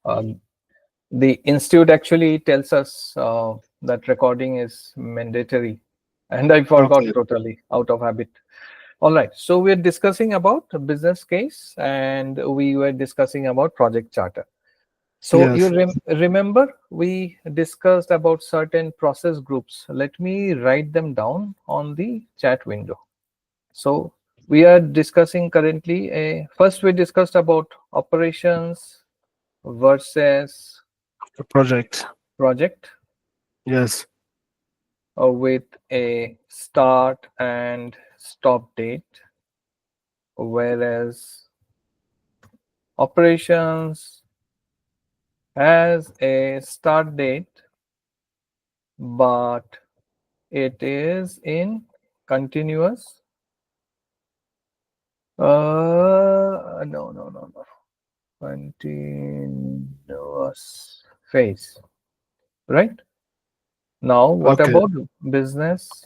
Um, the institute actually tells us that recording is mandatory, and I forgot Okay. totally out of habit. All right, so we're discussing about a business case, and we were discussing about project charter. So you Yes. remember we discussed about certain process groups. Let me write them down on the chat window. So we are discussing currently first we discussed about operations versus The project. project Yes. with a start and stop date, whereas operations has a start date, but it is in continuous. No. Continuous phase, right? Now, what Okay. about business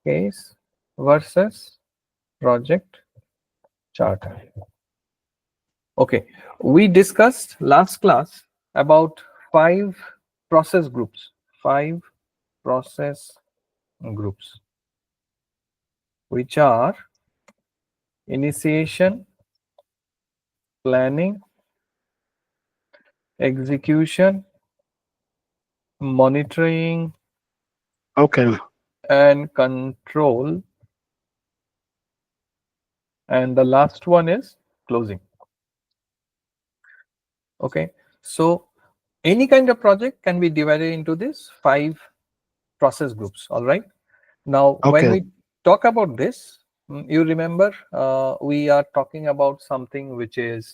case versus project charter? Okay, we discussed last class about five process groups, five process groups, which are initiation, planning, execution, monitoring, Okay. and control. And the last one is closing. Okay, so any kind of project can be divided into these five process groups. All right. Now, when Okay. we talk about this, you remember we are talking about something which is,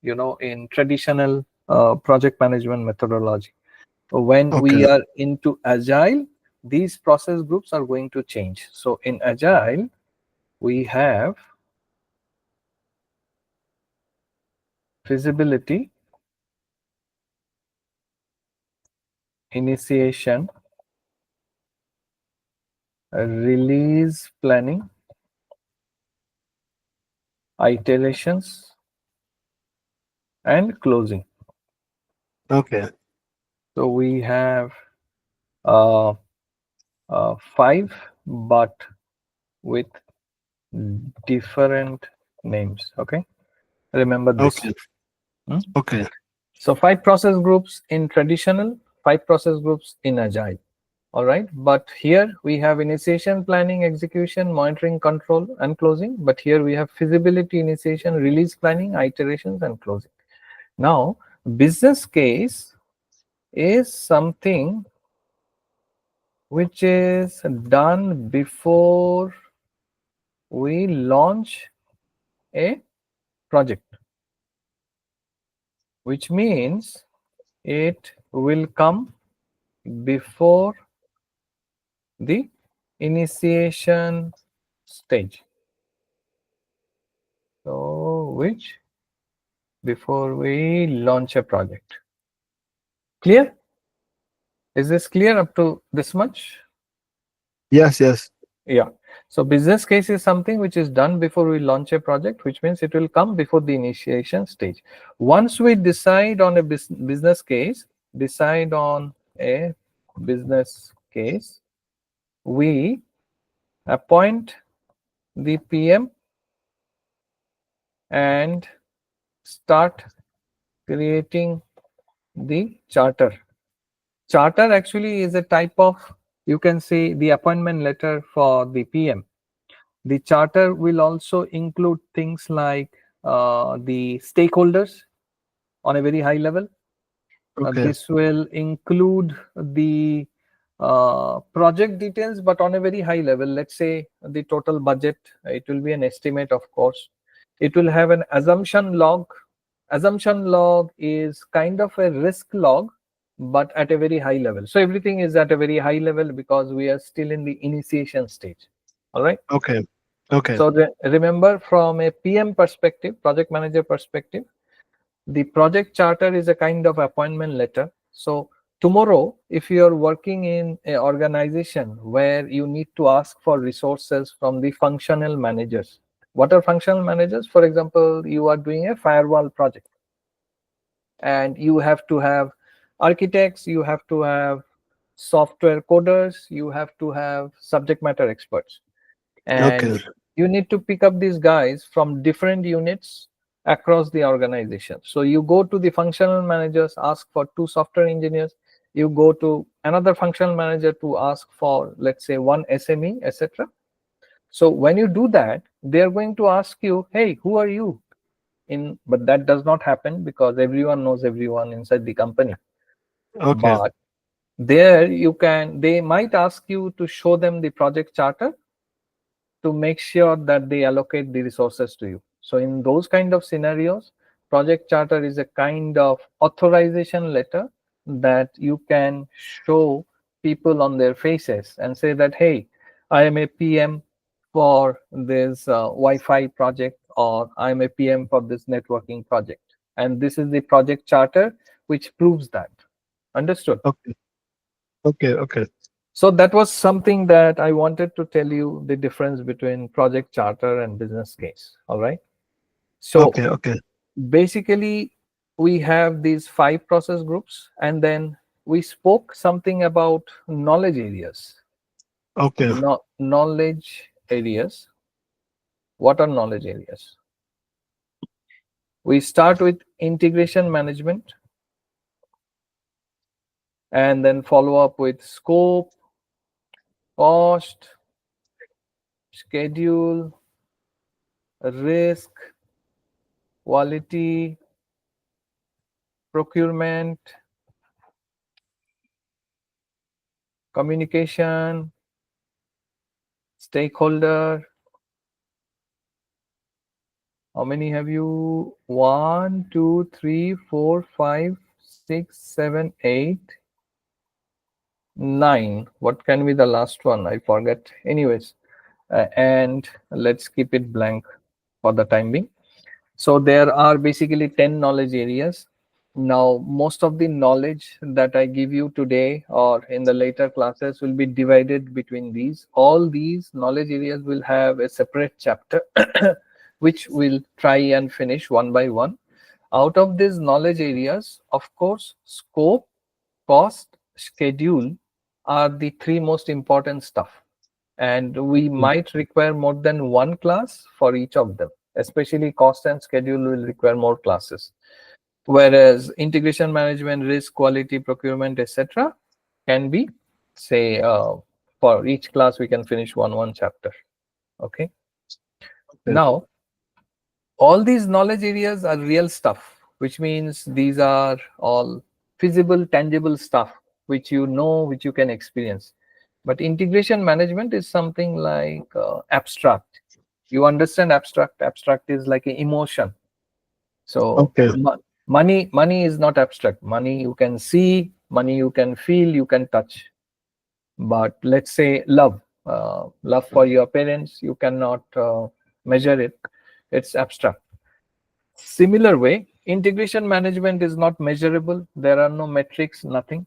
in traditional project management methodology. When we Okay. are into agile, these process groups are going to change. So in agile, we have feasibility, initiation, release planning, iterations, and closing. Okay. So we have uh, five, but with different names. Okay, remember this. Okay. Hmm? Okay. So five process groups in traditional, five process groups in agile. All right, but here we have initiation, planning, execution, monitoring, control, and closing. But here we have feasibility, initiation, release planning, iterations, and closing. Now, business case is something which is done before we launch a project, which means it will come before the initiation stage. So, which before we launch a project. Clear? Is this clear up to this much? Yes. Yes. Yeah. So business case is something which is done before we launch a project, which means it will come before the initiation stage. Once we decide on a business case, decide on a business case, we appoint the PM and start creating the charter. Charter actually is a type of, you can say, the appointment letter for the PM. The charter will also include things like the stakeholders on a very high level. Okay. This will include the project details, but on a very high level. Let's say the total budget, it will be an estimate, of course. It will have an assumption log. Assumption log is kind of a risk log, but at a very high level. So everything is at a very high level because we are still in the initiation stage. All right. Okay. Okay. So remember, from a PM perspective, project manager perspective, the project charter is a kind of appointment letter. So tomorrow, if you are working in an organization where you need to ask for resources from the functional managers, what are functional managers? For example, you are doing a firewall project. and you have to have architects, you have to have software coders, you have to have subject matter experts, Okay. and you need to pick up these guys from different units across the organization. So you go to the functional managers, ask for two software engineers, you go to another functional manager to ask for, let's say, one SME, etc. So when you do that, they are going to ask you, hey, who are you? In But that does not happen because everyone knows everyone inside the company. Okay. But there you can, they might ask you to show them the project charter to make sure that they allocate the resources to you. So in those kind of scenarios, project charter is a kind of authorization letter that you can show people on their faces and say that, hey, I am a PM for this Wi-Fi project, or I am a PM for this networking project. And this is the project charter which proves that. Understood? Okay. Okay. Okay. So that was something that I wanted to tell you, the difference between project charter and business case. All right. So Okay. Okay. basically, we have these 5 process groups, and then we spoke something about knowledge areas. Okay. Knowledge areas. What are knowledge areas? We start with integration management and then follow up with scope, cost, schedule, risk, quality, procurement, communication, stakeholder. How many have you? 1, 2, 3, 4, 5, 6, 7, 8, 9. What can be the last one? I forget. Anyways, and let's keep it blank for the time being. So there are basically 10 knowledge areas. Now, most of the knowledge that I give you today or in the later classes will be divided between these. All these knowledge areas will have a separate chapter, which we'll try and finish one by one. Out of these knowledge areas, of course, scope, cost, schedule are the 3 most important stuff, and we might require more than one class for each of them. Especially cost and schedule will require more classes, whereas integration management, risk, quality, procurement, etc. can be, say, for each class we can finish one chapter. Okay. Okay. Now, all these knowledge areas are real stuff, which means these are all feasible, tangible stuff which you know, which you can experience. But integration management is something like abstract. You understand abstract? Abstract is like an emotion. So Okay. money is not abstract. Money you can see, money you can feel, you can touch. But let's say love for your parents, you cannot measure it. It's abstract. Similar way, integration management is not measurable. There are no metrics, nothing.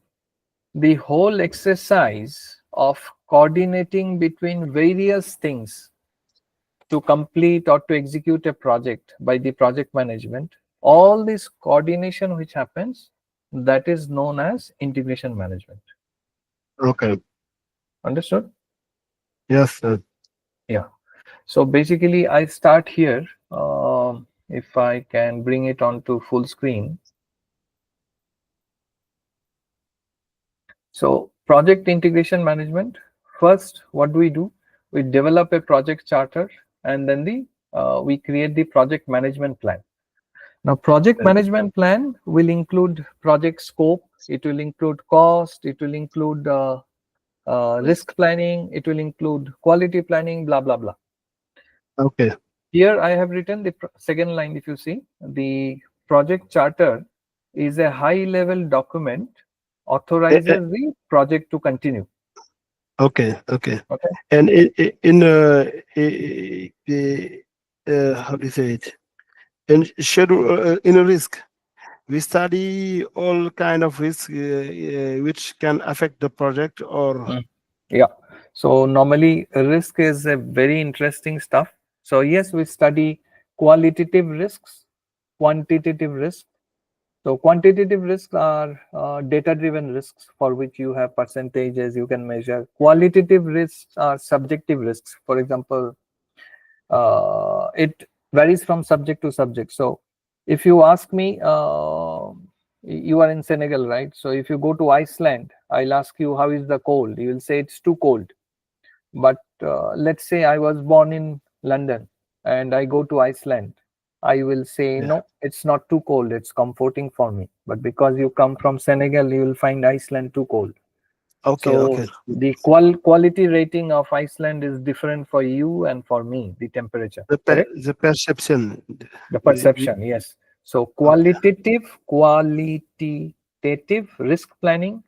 The whole exercise of coordinating between various things to complete or to execute a project by the project management, all this coordination which happens, that is known as integration management. Okay. Understood? Yes, sir. Yeah. So basically, I start here. If I can bring it onto full screen. So project integration management, first, what do? We develop a project charter, and then we create the project management plan. Now, project Okay. management plan will include project scope, it will include cost, it will include risk planning, it will include quality planning, blah, blah, blah. Okay. Here I have written the second line. If you see, the project charter is a high level document, Eh, eh, authorizes the project to continue. Okay. Okay. Okay. And in how do you say it? In schedule, in a risk, we study all kind of risk which can affect the project or. Mm. Yeah. So normally risk is a very interesting stuff. So yes, we study qualitative risks, quantitative risk, So quantitative risks are data-driven risks for which you have percentages you can measure. Qualitative risks are subjective risks. For example, it varies from subject to subject. So if you ask me, you are in Senegal, right? So if you go to Iceland, I'll ask you how is the cold. You will say it's too cold. But let's say I was born in London and I go to Iceland. I will say, Yeah. no, it's not too cold. It's comforting for me. But because you come from Senegal, you will find Iceland too cold. Okay. So Okay. the quality rating of Iceland is different for you and for me, the temperature, correct? The perception. The We, perception, yes. So okay. qualitative risk planning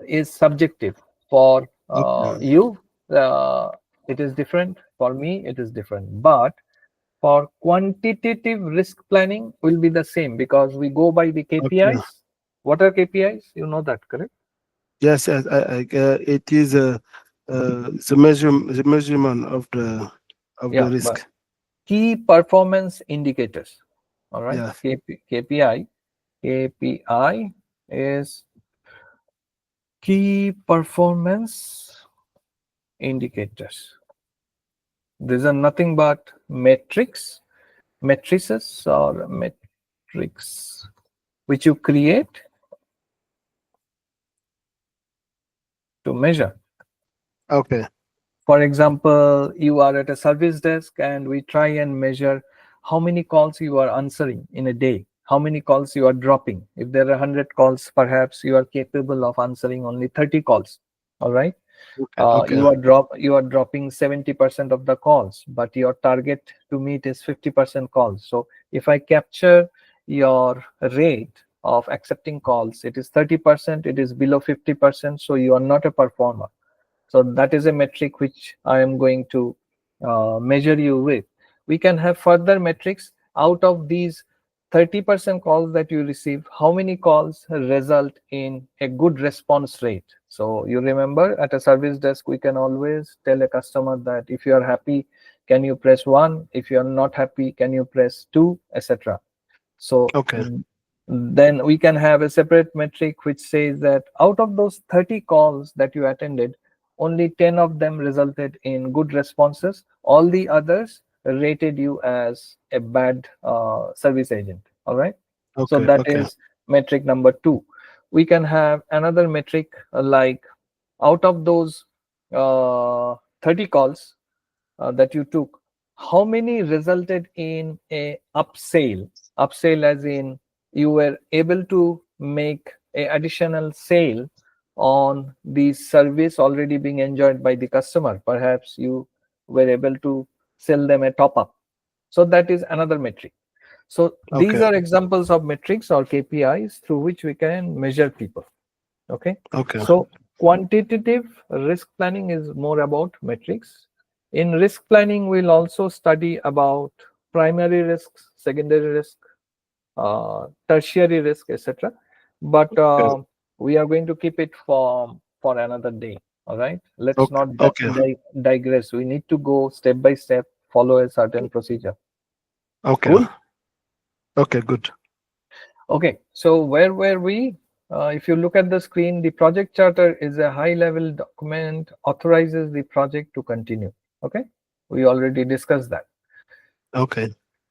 is subjective. For Okay. you, it is different. For me, it is different. But for quantitative risk planning will be the same because we go by the Okay. KPIs. What are KPIs? You know that, correct? Yes. Yes. It is the measurement of the Yeah, but risk. key performance indicators. All right. Yeah. KPI is key performance indicators. These are nothing but matrices or metrics which you create to measure. Okay. For example, you are at a service desk and we try and measure how many calls you are answering in a day, how many calls you are dropping. If there are 100 calls, perhaps you are capable of answering only 30 calls. All right. Okay. Okay. You are dropping 70% of the calls, but your target to meet is 50% calls. So if I capture your rate of accepting calls, it is 30%, it is below 50%, so you are not a performer. So that is a metric which I am going to measure you with. We can have further metrics out of these 30% calls that you receive. How many calls result in a good response rate? So you remember at a service desk, we can always tell a customer that if you are happy, can you press 1? If you are not happy, can you press 2, etc. So Okay. then we can have a separate metric which says that out of those 30 calls that you attended, only 10 of them resulted in good responses. All the others rated you as a bad service agent. All right. So Okay. that Okay. is metric number 2. We can have another metric like out of those 30 calls that you took, how many resulted in a upsale as in you were able to make a additional sale on the service already being enjoyed by the customer. Perhaps you were able to sell them a top up. So that is another metric. So these Okay. are examples of metrics or KPIs through which we can measure people. Okay. Okay. So quantitative risk planning is more about metrics. In risk planning, we'll also study about primary risks, secondary risk, tertiary risk, etc. But Okay. we are going to keep it for another day. All right. Let's Okay. not Okay. digress. We need to go step by step, follow a certain procedure. Okay. Cool. Okay. Good. Okay, so where were we? If you look at the screen, the project charter is a high-level document, authorizes the project to continue. Okay, we already discussed that. Okay.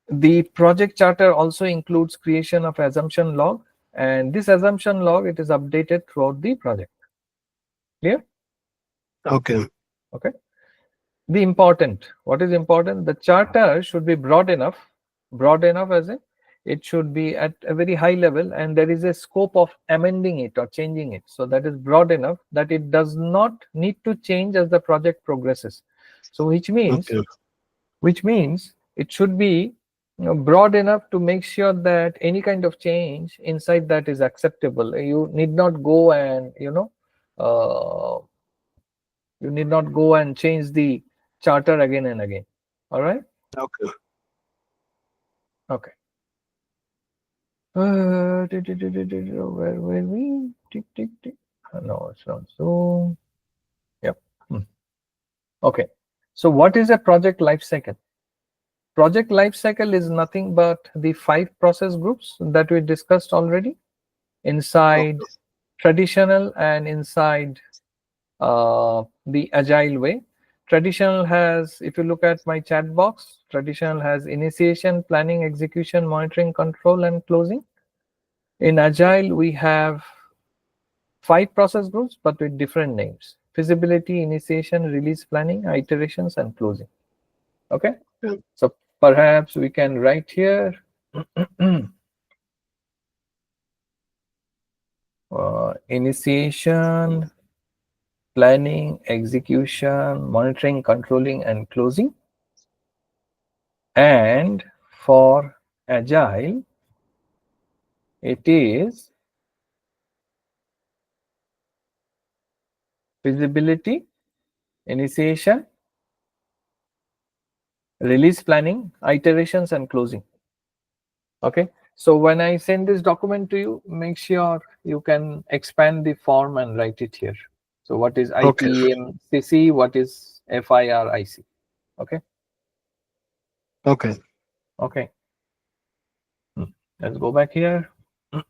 The project charter also includes creation of assumption log, and this assumption log, it is updated throughout the project. Clear? Okay. Okay. What is important? The charter should be broad enough as in it should be at a very high level and there is a scope of amending it or changing it. So that is broad enough that it does not need to change as the project progresses. So Okay. which means it should be, broad enough to make sure that any kind of change inside that is acceptable. You need not go and uh, change the charter again and again. All right. Okay. Okay. Where were we? Tick, tick, tick. No, it's not. So, yep. Okay. So, what is a project life cycle? Project life cycle is nothing but the 5 process groups that we discussed already. inside Okay. traditional and inside the agile way. Traditional has, if you look at my chat box, traditional has initiation, planning, execution, monitoring, control, and closing. In agile, we have 5 process groups, but with different names: feasibility, initiation, release, planning, iterations, and closing. Okay. Yeah. So perhaps we can write here initiation, planning, execution, monitoring, controlling, and closing. And for agile, it is feasibility, initiation, release, planning, iterations, and closing. Okay. So when I send this document to you, make sure you can expand the form and write it here. So what is Okay. IPMCC? What is FIRIC? Okay. Okay. Okay. Hmm. Let's go back here.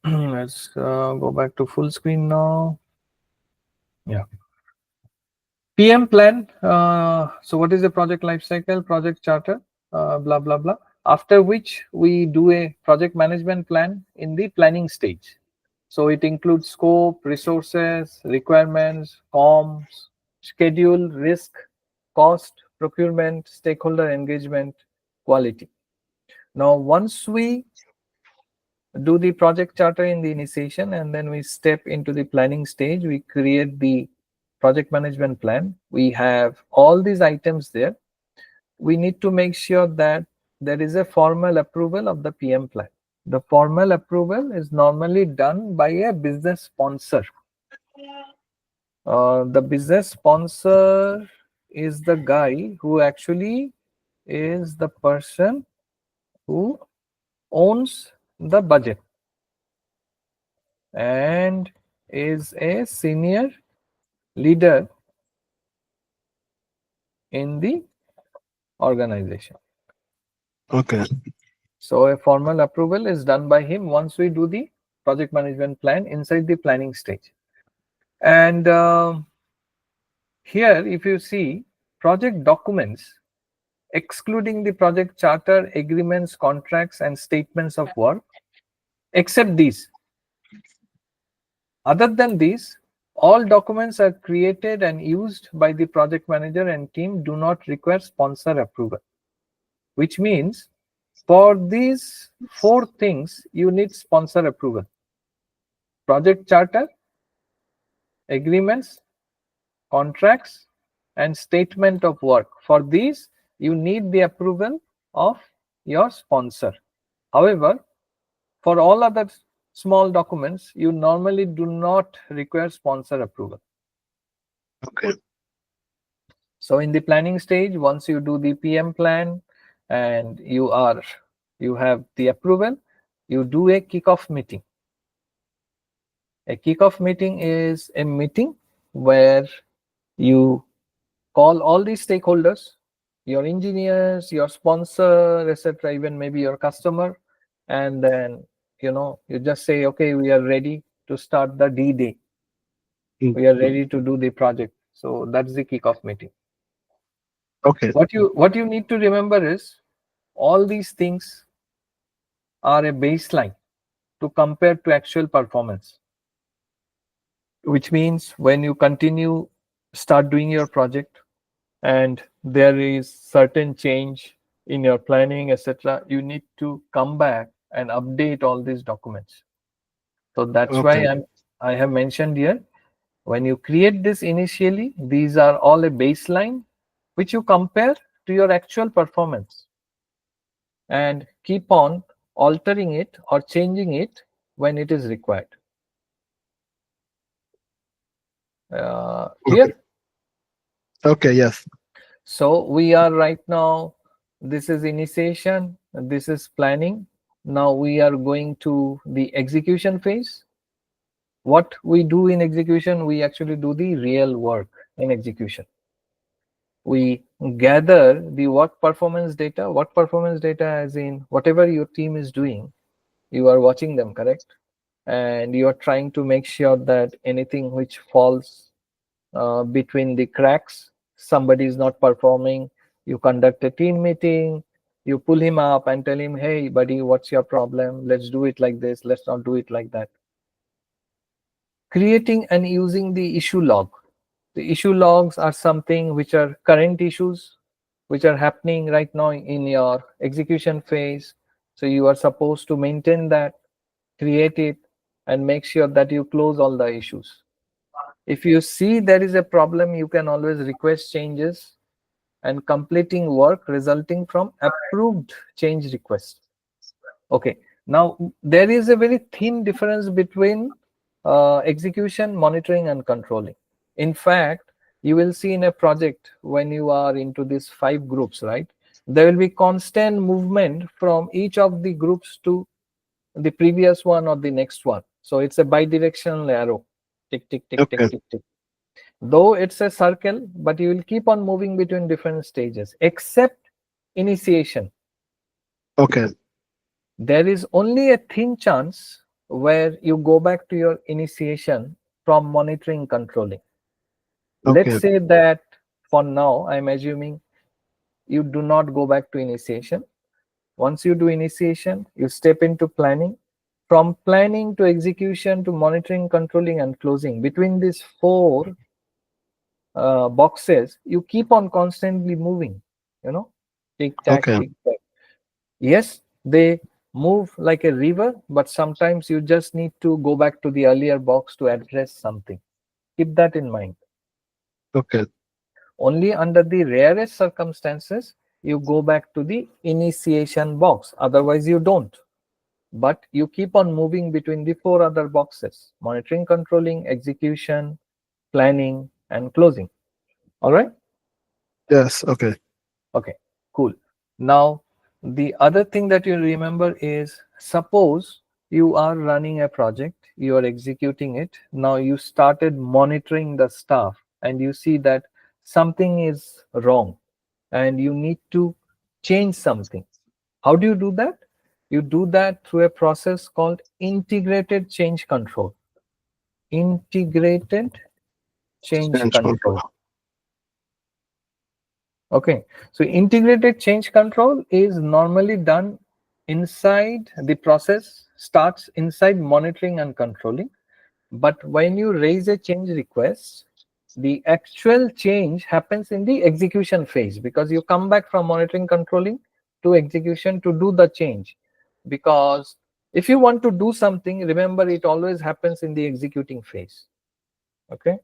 Let's go back to full screen now. Yeah. PM plan. So what is the project life cycle? Project charter, blah, blah, blah. After which we do a project management plan in the planning stage. So it includes scope, resources, requirements, comms, schedule, risk, cost, procurement, stakeholder engagement, quality. Now, once we do the project charter in the initiation and then we step into the planning stage, we create the project management plan. We have all these items there. We need to make sure that there is a formal approval of the PM plan. The formal approval is normally done by a business sponsor. The business sponsor is the guy who actually is the person who owns the budget and is a senior leader in the organization. Okay. So a formal approval is done by him once we do the project management plan inside the planning stage. And here, if you see project documents, excluding the project charter, agreements, contracts, and statements of work, except these. Other than these, all documents are created and used by the project manager and team, do not require sponsor approval, which means for these 4 things, you need sponsor approval: project charter, agreements, contracts, and statement of work. For these, you need the approval of your sponsor. However, for all other small documents, you normally do not require sponsor approval. Okay. So in the planning stage, once you do the PM plan and you have the approval, you do a kickoff meeting. A kickoff meeting is a meeting where you call all the stakeholders, your engineers, your sponsor, etc., even maybe your customer, and then you just say, okay, we are ready to start the D-Day. Mm. We are ready to do the project. So that's the kickoff meeting. Okay. What you need to remember is all these things are a baseline to compare to actual performance, which means when you start doing your project and there is certain change in your planning, etc., you need to come back and update all these documents. So that's why Okay. I have mentioned here, when you create this initially, these are all a baseline which you compare to your actual performance and keep on altering it or changing it when it is required. Okay. Clear? Okay. Yes. So we are right now, this is initiation, this is planning. Now we are going to the execution phase. What we do in execution, we actually do the real work in execution. We gather the work performance data. Work performance data as in whatever your team is doing, you are watching them, correct? and you are trying to make sure that anything which falls between the cracks, somebody is not performing, you conduct a team meeting, you pull him up and tell him, hey buddy, what's your problem, let's do it like this, let's not do it like that. Creating and using the issue log. The issue logs are something which are current issues which are happening right now in your execution phase. So you are supposed to maintain that, create it, and make sure that you close all the issues. If you see there is a problem, you can always request changes and completing work resulting from approved change request. Okay. Now, there is a very thin difference between execution, monitoring, and controlling. In fact, you will see in a project when you are into these 5 groups, right? There will be constant movement from each of the groups to the previous one or the next one. So it's a bidirectional arrow. Tick, tick, tick, tick, Okay. tick, tick. Though it's a circle, but you will keep on moving between different stages, except initiation. Okay. There is only a thin chance where you go back to your initiation from monitoring controlling. Let's Okay. say that for now, I'm assuming you do not go back to initiation. Once you do initiation, you step into planning. From planning to execution to monitoring, controlling, and closing, between these 4 boxes, you keep on constantly moving, tick tack, Okay. tick tack. Yes, they move like a river, but sometimes you just need to go back to the earlier box to address something. Keep that in mind. Okay. Only under the rarest circumstances, you go back to the initiation box. Otherwise, you don't. But you keep on moving between the 4 other boxes: monitoring, controlling, execution, planning, and closing. All right. Yes. Okay. Okay, cool. Now, the other thing that you remember is, suppose you are running a project, you are executing it. Now you started monitoring the stuff and you see that something is wrong and you need to change something. How do you do that? You do that through a process called integrated change control. Integrated change Change control. control. Okay, so integrated change control is normally done inside the process, starts inside monitoring and controlling. But when you raise a change request, the actual change happens in the execution phase, because you come back from monitoring controlling to execution to do the change. Because if you want to do something, remember it always happens in the executing phase. Okay.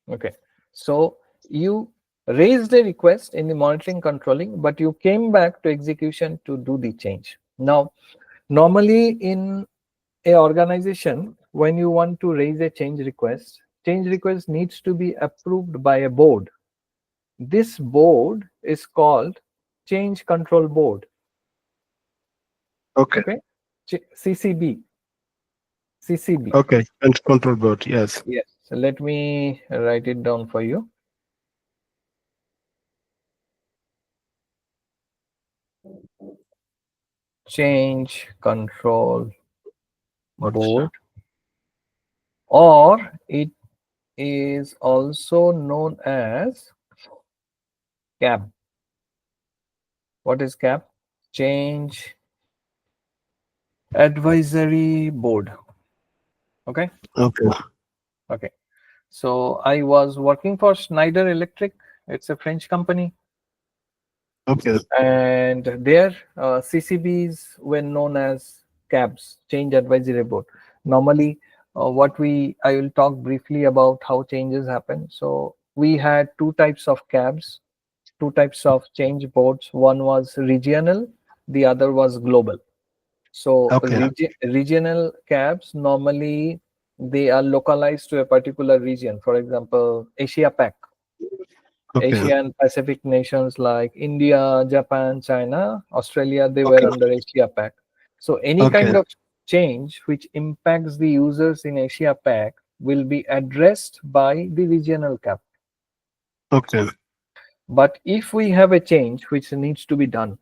Okay. So you raised a request in the monitoring controlling, but you came back to execution to do the change. Now, normally in a organization, when you want to raise a change request needs to be approved by a board. This board is called change control board. Okay. Okay. CCB. CCB. Okay. And control board. Yes. Yes. So let me write it down for you. Change control Boards. board, or it is also known as CAB. What is CAB? Change Advisory Board. Okay. Okay. Okay. So I was working for Schneider Electric. It's a French company, Okay. and their CCBs were known as CABs, Change Advisory Board. Normally, I will talk briefly about how changes happen. So we had 2 types of CABs, 2 types of change boards. One was regional, the other was global. So Okay. regional CABs, normally they are localized to a particular region. For example, Asia Pac. Okay. Asia and Pacific nations like India, Japan, China, Australia, they were Okay. under Asia Pac. So any Okay. kind of change which impacts the users in Asia Pac will be addressed by the regional CAB. Okay. But if we have a change which needs to be done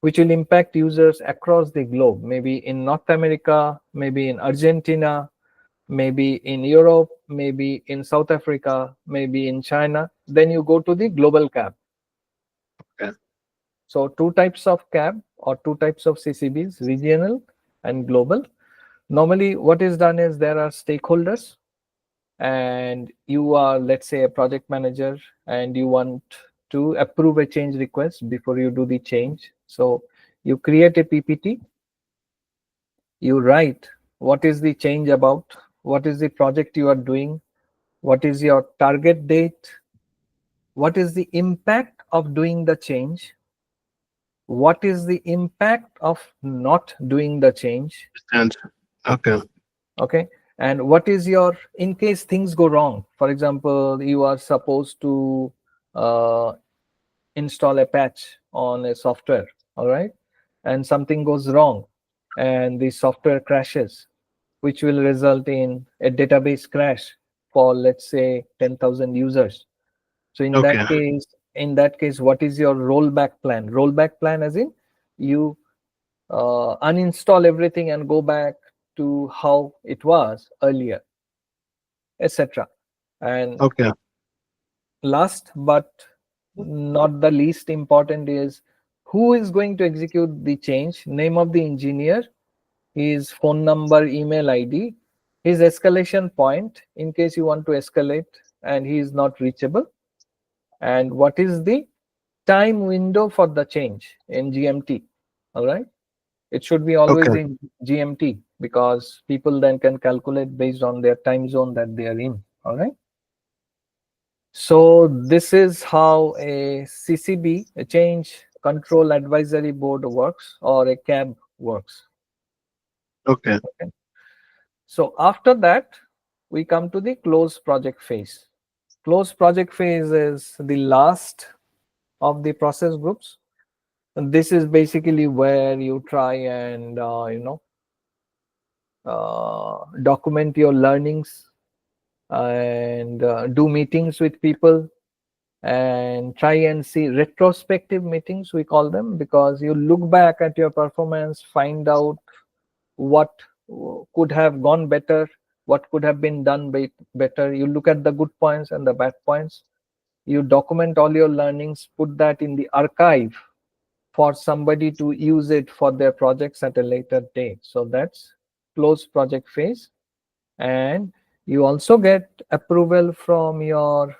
which will impact users across the globe, maybe in North America, maybe in Argentina, maybe in Europe, maybe in South Africa, maybe in China. Then you go to the global CAB. Okay. So two types of CAB or two types of CCBs, regional and global. Normally, what is done is there are stakeholders, and you are, let's say, a project manager, and you want to approve a change request before you do the change. So you create a PPT, you write what is the change about, what is the project you are doing, what is your target date, what is the impact of doing the change, what is the impact of not doing the change, And okay. okay, and what is your, in case things go wrong, for example, you are supposed to uh, install a patch on a software, all right, and something goes wrong and the software crashes, which will result in a database crash for, let's say, 10,000 users. So Okay. in that case, what is your rollback plan? Rollback plan as in you uninstall everything and go back to how it was earlier, etc. And Okay. last but not the least important is who is going to execute the change, name of the engineer, his phone number, email ID, his escalation point in case you want to escalate and he is not reachable, and what is the time window for the change in GMT. All right. It should be always Okay. in GMT because people then can calculate based on their time zone that they are in. All right. So this is how a CCB, a Change Control Advisory Board works, or a CAB works. Okay. Okay. So after that, we come to the close project phase. Close project phase is the last of the process groups. And this is basically where you try and document your learnings and do meetings with people and try and see retrospective meetings, we call them, because you look back at your performance, find out what could have gone better, what could have been done better. You look at the good points and the bad points, you document all your learnings, put that in the archive for somebody to use it for their projects at a later date. So that's close project phase. And you also get approval from your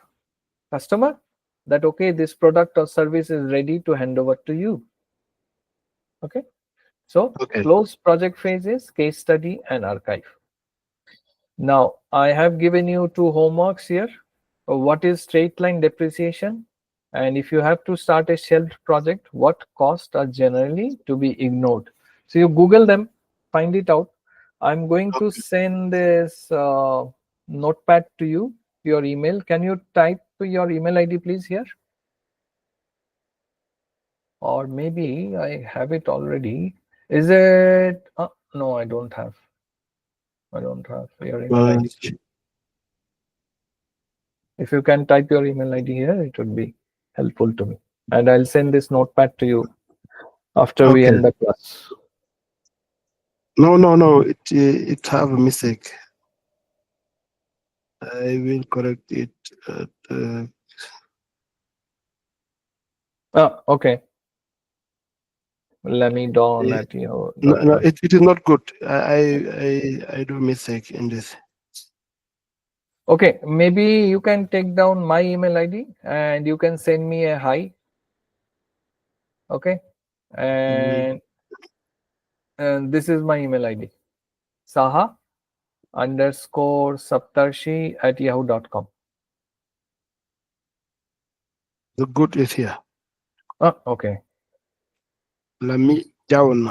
customer that okay, this product or service is ready to hand over to you. Okay. So Okay. close project phase is case study and archive. Now I have given you two homeworks here. What is straight line depreciation? And if you have to start a shelved project, what costs are generally to be ignored? So you Google them, find it out. I'm going to Okay. send this notepad to you, your email. Can you type your email ID, please, here? Or maybe I have it already. Is it? No, I don't have. I don't have your email Uh, ID. If you can type your email ID here, it would be helpful to me. And I'll send this notepad to you after we okay. end the class. No, no, no. It have a mistake. I will correct it. Okay. Let me dawn Eh, at your no, no, notepad. it is not good. I do mistake in this. Okay, maybe you can take down my email ID and you can send me a hi. Okay. Mm, And this is my email ID. Saha underscore saptarshi at yahoo.com. the good is here. Okay. Lami Jaun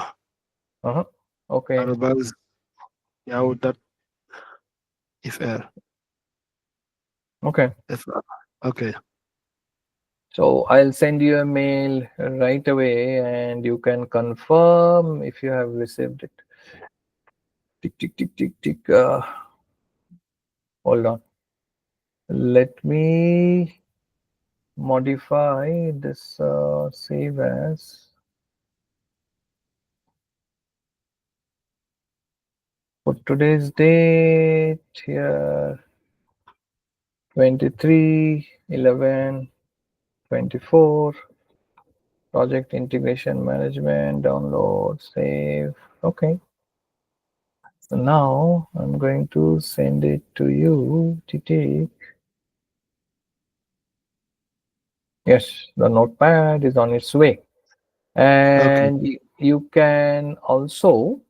Uh-huh. Okay. arrobas yahoo.fr. Okay. FR. Okay. So I'll send you a mail right away and you can confirm if you have received it. Tick, tick, tick, tick, tick. Hold on. Let me modify this save as. Put today's date here, 23/11/24. Project integration management, download, save. Okay. So now I'm going to send it to you. Yes, the notepad is on its way. Okay. And you can also,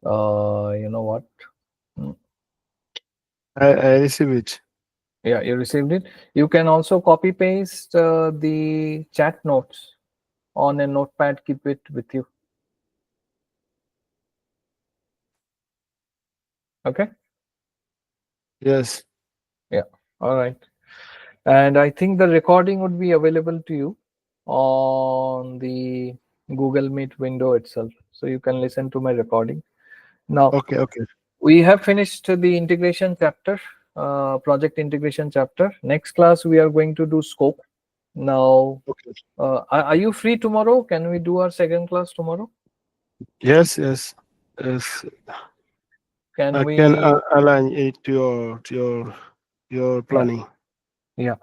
you know what? Mm, I receive it. Yeah, you received it. You can also copy paste the chat notes on a notepad, keep it with you. Okay. Yes. Yeah. All right. And I think the recording would be available to you on the Google Meet window itself. So you can listen to my recording. Now, Okay. Okay. we have finished the integration chapter, project integration chapter. Next class, we are going to do scope. Now, Okay. are you free tomorrow? Can we do our second class tomorrow? Yes. Yes. Yes. Can I can we? align it to your Yeah, planning. yeah.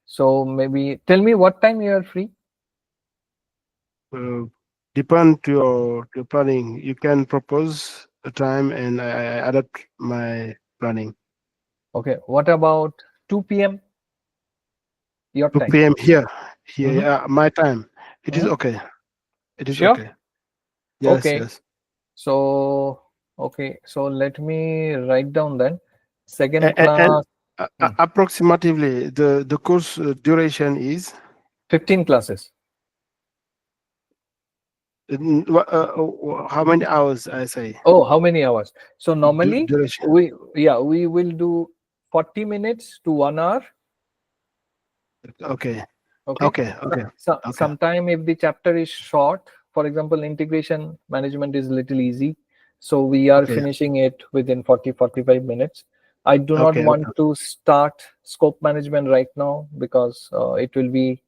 So maybe tell me what time you are free. Uh, Depend to your planning. You can propose a time, and I adapt my planning. Okay. What about 2 p.m. your 2 time? p.m. here. Here, Mm-hmm. yeah, my time. It is Mm-hmm. okay. It is Sure. okay. Yes, Okay. yes. So, okay. So let me write down then. Second And class, mm, approximately the course duration is 15 classes. how many hours? I say Oh, how many hours? So normally duration. we will do 40 minutes to 1 hour. Okay, Okay. okay, okay, okay, Sometime if the chapter is short, for example, integration management is little easy. So we are okay, finishing it within 40-45 minutes. I do not okay, want okay, to start scope management right now because it will be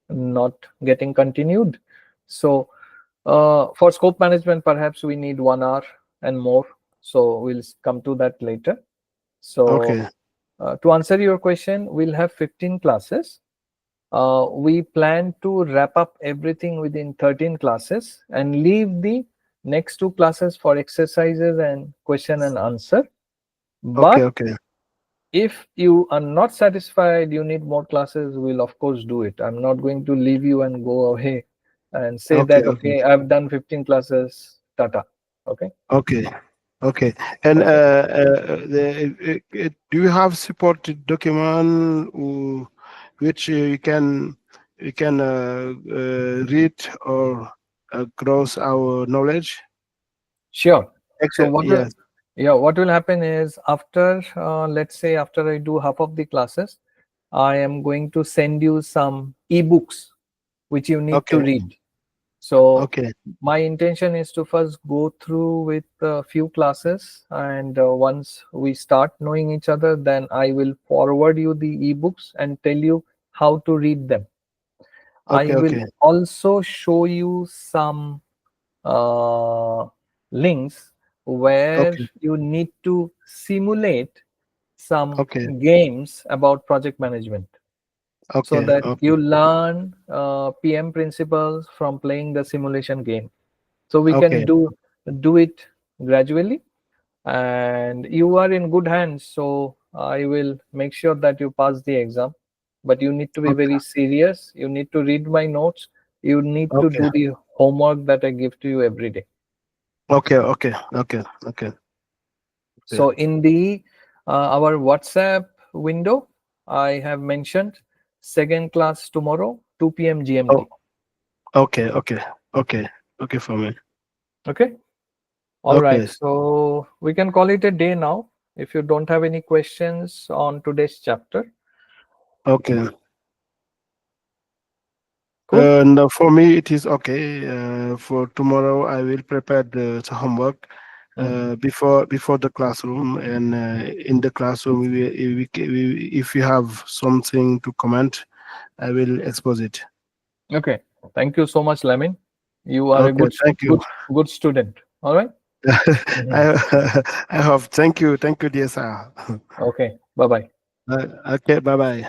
not getting continued. So for scope management, perhaps we need 1 hour and more. So we'll come to that later. So okay, to answer your question, we'll have 15 classes. We plan to wrap up everything within 13 classes and leave the next two classes for exercises and question and answer. okay, But okay, if you are not satisfied, you need more classes, we'll of course do it. I'm not going to leave you and go away and say okay, that, okay, okay, I've done 15 classes, tata. Okay. okay, okay. And Okay. do you have supported document which you can read or grows our knowledge? Sure. So Yes. what will happen is after, let's say after I do half of the classes, I am going to send you some ebooks which you need to Okay. read. So Okay. my intention is to first go through with a few classes, and once we start knowing each other, then I will forward you the ebooks and tell you how to read them. I Okay. will Okay. also show you some uh, links where Okay. you need to simulate some Okay. games about project management so Okay. that Okay. you learn PM principles from playing the simulation game. So we can Okay. do it gradually, and you are in good hands. So I will make sure that you pass the exam. But you need to be Okay. very serious. You need to read my notes. You need to Okay. do the homework that I give to you every day. Okay. Okay. Okay. Okay. Okay. So in the our WhatsApp window, I have mentioned second class tomorrow, 2 p.m. Oh. GMT. Okay. Okay. Okay. Okay for me. Okay. All right. Okay. So we can call it a day now. If you don't have any questions on today's chapter, Okay. cool. No, for me it is okay. For tomorrow, I will prepare the homework Mm. before the classroom, and in the classroom, if you have something to comment, I will expose it. Okay. Thank you so much, Lamin. You are a Okay. Thank you. good student. All right. Mhm. I hope. Thank you, dear sir. Okay, bye bye. Okay, bye bye.